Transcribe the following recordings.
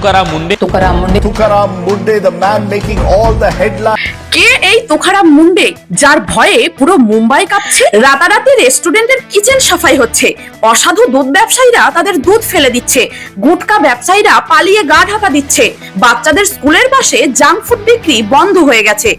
Tukaram Munde. Tukaram Munde, the man making all the headlines. কে এই তুকারাম মুন্ডে, যার ভয়ে পুরো মুম্বাই কাঁপছে? রাতারাতি রেস্টুরেন্টের কিচেন সাফাই হচ্ছে, অসাধু দুধ ব্যবসায়ীরা তাদের দুধ ফেলে দিচ্ছে, গুটকা ব্যবসায়ীরা পালিয়ে গা ঢাকা দিচ্ছে, বাচ্চাদের স্কুলের পাশে জাঙ্ক ফুড বিক্রি বন্ধ হয়ে গেছে।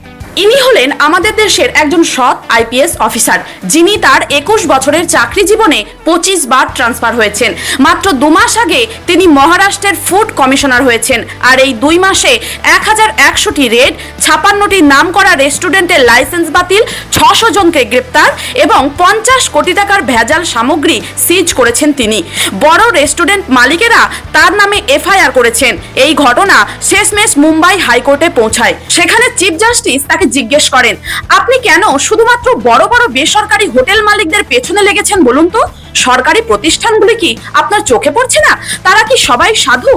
ইনি হলেন আমাদের দেশের একজন সৎ আইপিএস অফিসার, যিনি তার 21 বছরের চাকরি জীবনে 25 বার ট্রান্সফার হয়েছেন। মাত্র 2 মাস আগে তিনি মহারাষ্ট্রের ফুড কমিশনার হয়েছেন। আর এই 2 মাসে 1100টি রেড, 56টি নাম করা রেস্টুরেন্টের লাইসেন্স বাতিল, 600 জনকে গ্রেপ্তার এবং 50 কোটি টাকার ভেজাল সামগ্রী সিজ করেছেন তিনি। বড় রেস্টুরেন্ট মালিকেরা তার নামে এফআইআর করেছেন। এই ঘটনা শেষমেশ মুম্বাই হাইকোর্টে পৌঁছায়। সেখানে চিফ জাস্টিস তাকে জিজ্ঞেস করেন, আপনি কেন শুধুমাত্র বড় বড় বেসরকারি হোটেল মালিকদের পেছনে লেগেছেন বলুন তো? সরকারি প্রতিষ্ঠানগুলি কি আপনার চোখে পড়ছে না? তারা কি সবাই সাধু?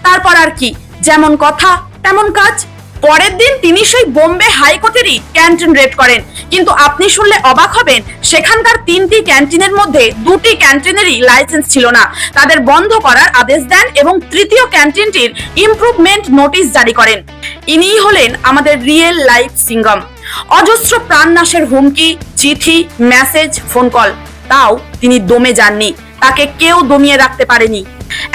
তারপর আর কি, যেমন কথা তেমন কাজ। পরের দিন তিনি সেই বোম্বে হাইকোর্টেরই ক্যান্টিন রেড করেন। কিন্তু আপনি শুনলে অবাক হবেন, সেখানকার 3টি ক্যান্টিনের মধ্যে 2টি ক্যান্টিনেরই লাইসেন্স ছিল না। তাদের বন্ধ করার আদেশ দেন এবং তৃতীয় ক্যান্টিনটির ইমপ্রুভমেন্ট নোটিশ জারি করেন। ইনিই হলেন আমাদের রিয়েল লাইফ সিঙ্গম। অজস্র প্রাণনাশের হুমকি, চিঠি, মেসেজ, ফোন কল, তাও তিনি দমে যাননি। তাকে কেউ দমিয়ে রাখতে পারেনি।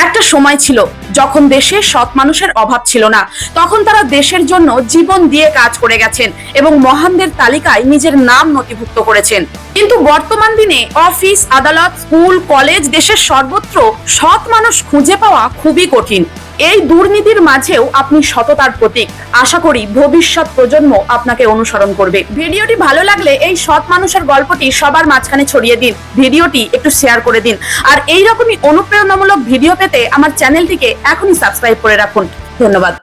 একটা সময় ছিল যখন দেশে সৎ মানুষের অভাব ছিল না, তখন তারা দেশের জন্য জীবন দিয়ে কাজ করে গেছেন এবং মহানদের তালিকায় নিজের নাম নথিভুক্ত করেছেন। কিন্তু বর্তমান দিনে অফিস, আদালত, স্কুল, কলেজ, দেশের সর্বত্র সৎ মানুষ খুঁজে পাওয়া খুবই কঠিন। এই দুর্নীতির মাঝেও আপনি সততার প্রতীক। আশা করি ভবিষ্যৎ প্রজন্ম আপনাকে অনুসরণ করবে। ভিডিওটি ভালো লাগলে এই সৎ মানুষের গল্পটি সবার মাঝখানে ছড়িয়ে দিন, ভিডিওটি একটু শেয়ার করে দিন। আর এই রকমই অনুপ্রেরণামূলক ভিডিও পেতে আমার চ্যানেলটিকে এখনই সাবস্ক্রাইব করে রাখুন। ধন্যবাদ।